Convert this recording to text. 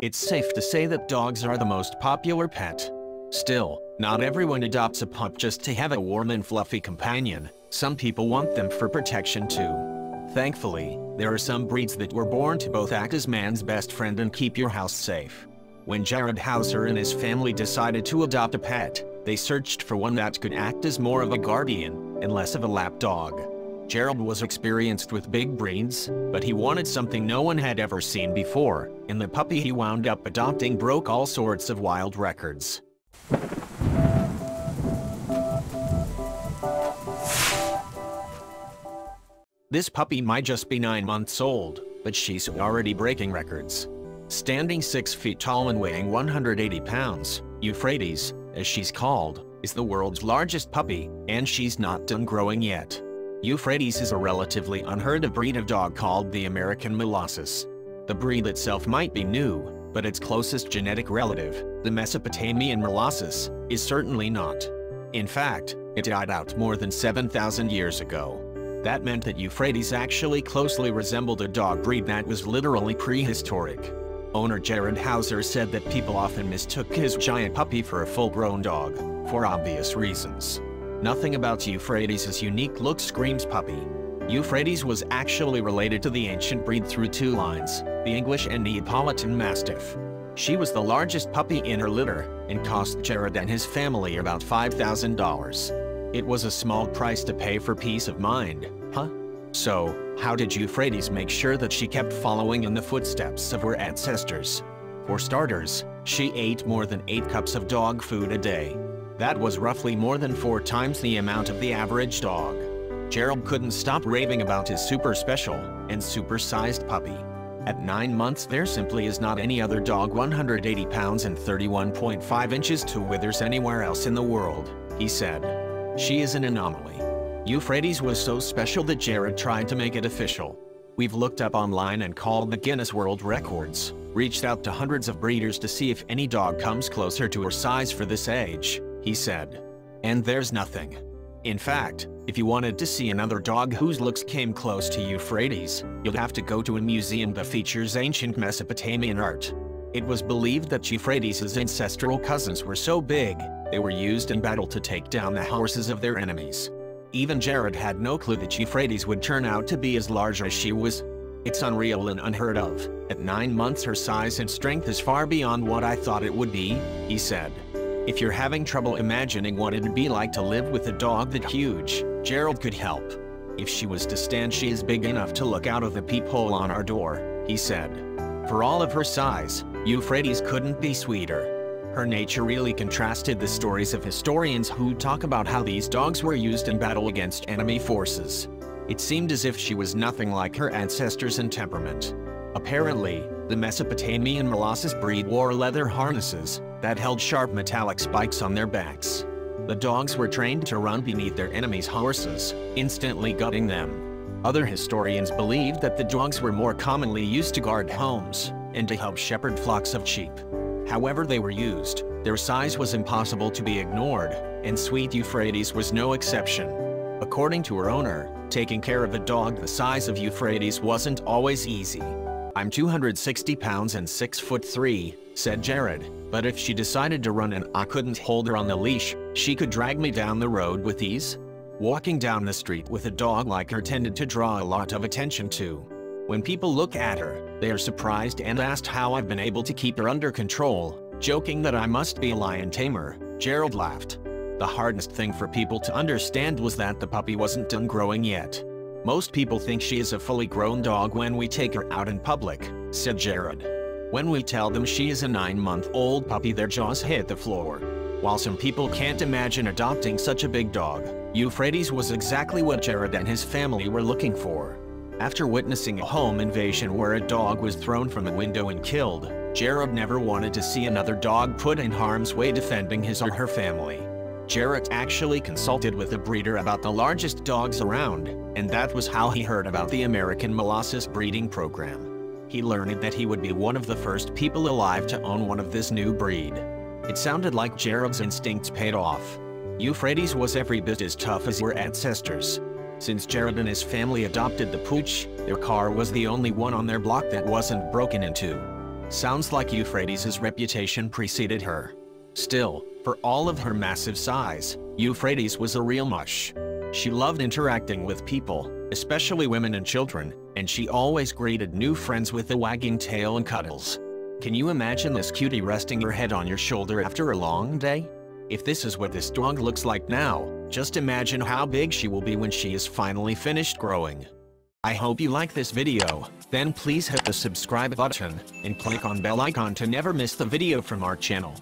It's safe to say that dogs are the most popular pet. Still, not everyone adopts a pup just to have a warm and fluffy companion. Some people want them for protection too. Thankfully, there are some breeds that were born to both act as man's best friend and keep your house safe. When Jared Howser and his family decided to adopt a pet, they searched for one that could act as more of a guardian and less of a lapdog. Jared was experienced with big breeds, but he wanted something no one had ever seen before, and the puppy he wound up adopting broke all sorts of wild records. This puppy might just be 9 months old, but she's already breaking records. Standing 6 feet tall and weighing 180 pounds, Euphrates, as she's called, is the world's largest puppy, and she's not done growing yet. Euphrates is a relatively unheard-of breed of dog called the American Molossus. The breed itself might be new, but its closest genetic relative, the Mesopotamian Molossus, is certainly not. In fact, it died out more than 7,000 years ago. That meant that Euphrates actually closely resembled a dog breed that was literally prehistoric. Owner Jared Howser said that people often mistook his giant puppy for a full-grown dog, for obvious reasons. Nothing about Euphrates' unique look screams puppy. Euphrates was actually related to the ancient breed through 2 lines, the English and Neapolitan Mastiff. She was the largest puppy in her litter, and cost Jared and his family about $5,000. It was a small price to pay for peace of mind, huh? So, how did Euphrates make sure that she kept following in the footsteps of her ancestors? For starters, she ate more than 8 cups of dog food a day. That was roughly more than 4 times the amount of the average dog. Jared couldn't stop raving about his super special and super-sized puppy. At 9 months, there simply is not any other dog 180 pounds and 31.5 inches to withers anywhere else in the world, he said. She is an anomaly. Euphrates was so special that Jared tried to make it official. We've looked up online and called the Guinness World Records, reached out to hundreds of breeders to see if any dog comes closer to her size for this age, he said. And there's nothing. In fact, if you wanted to see another dog whose looks came close to Euphrates, you'd have to go to a museum that features ancient Mesopotamian art. It was believed that Euphrates' ancestral cousins were so big, they were used in battle to take down the horses of their enemies. Even Jared had no clue that Euphrates would turn out to be as large as she was. It's unreal and unheard of. At 9 months, her size and strength is far beyond what I thought it would be, he said. If you're having trouble imagining what it'd be like to live with a dog that huge, Jared could help. If she was to stand, she is big enough to look out of the peephole on our door, he said. For all of her size, Euphrates couldn't be sweeter. Her nature really contrasted the stories of historians who talk about how these dogs were used in battle against enemy forces. It seemed as if she was nothing like her ancestors in temperament. Apparently, the Mesopotamian Molossus breed wore leather harnesses that held sharp metallic spikes on their backs. The dogs were trained to run beneath their enemies' horses, instantly gutting them. Other historians believe that the dogs were more commonly used to guard homes and to help shepherd flocks of sheep. However they were used, their size was impossible to be ignored, and sweet Euphrates was no exception. According to her owner, taking care of a dog the size of Euphrates wasn't always easy. I'm 260 pounds and 6'3", said Jared, but if she decided to run and I couldn't hold her on the leash, she could drag me down the road with ease. Walking down the street with a dog like her tended to draw a lot of attention too. When people look at her, they are surprised and asked how I've been able to keep her under control. Joking that I must be a lion tamer, Jared laughed. The hardest thing for people to understand was that the puppy wasn't done growing yet. Most people think she is a fully grown dog when we take her out in public, said Jared. When we tell them she is a 9-month-old puppy, their jaws hit the floor. While some people can't imagine adopting such a big dog, Euphrates was exactly what Jared and his family were looking for. After witnessing a home invasion where a dog was thrown from a window and killed, Jared never wanted to see another dog put in harm's way defending his or her family. Jared actually consulted with a breeder about the largest dogs around, and that was how he heard about the American Molossus breeding program. He learned that he would be one of the first people alive to own one of this new breed. It sounded like Jared's instincts paid off. Euphrates was every bit as tough as her ancestors. Since Jared and his family adopted the pooch, their car was the only one on their block that wasn't broken into. Sounds like Euphrates' reputation preceded her. Still, for all of her massive size, Euphrates was a real mush. She loved interacting with people, especially women and children, and she always greeted new friends with a wagging tail and cuddles. Can you imagine this cutie resting her head on your shoulder after a long day? If this is what this dog looks like now, just imagine how big she will be when she is finally finished growing. I hope you like this video, then please hit the subscribe button and click on bell icon to never miss the video from our channel.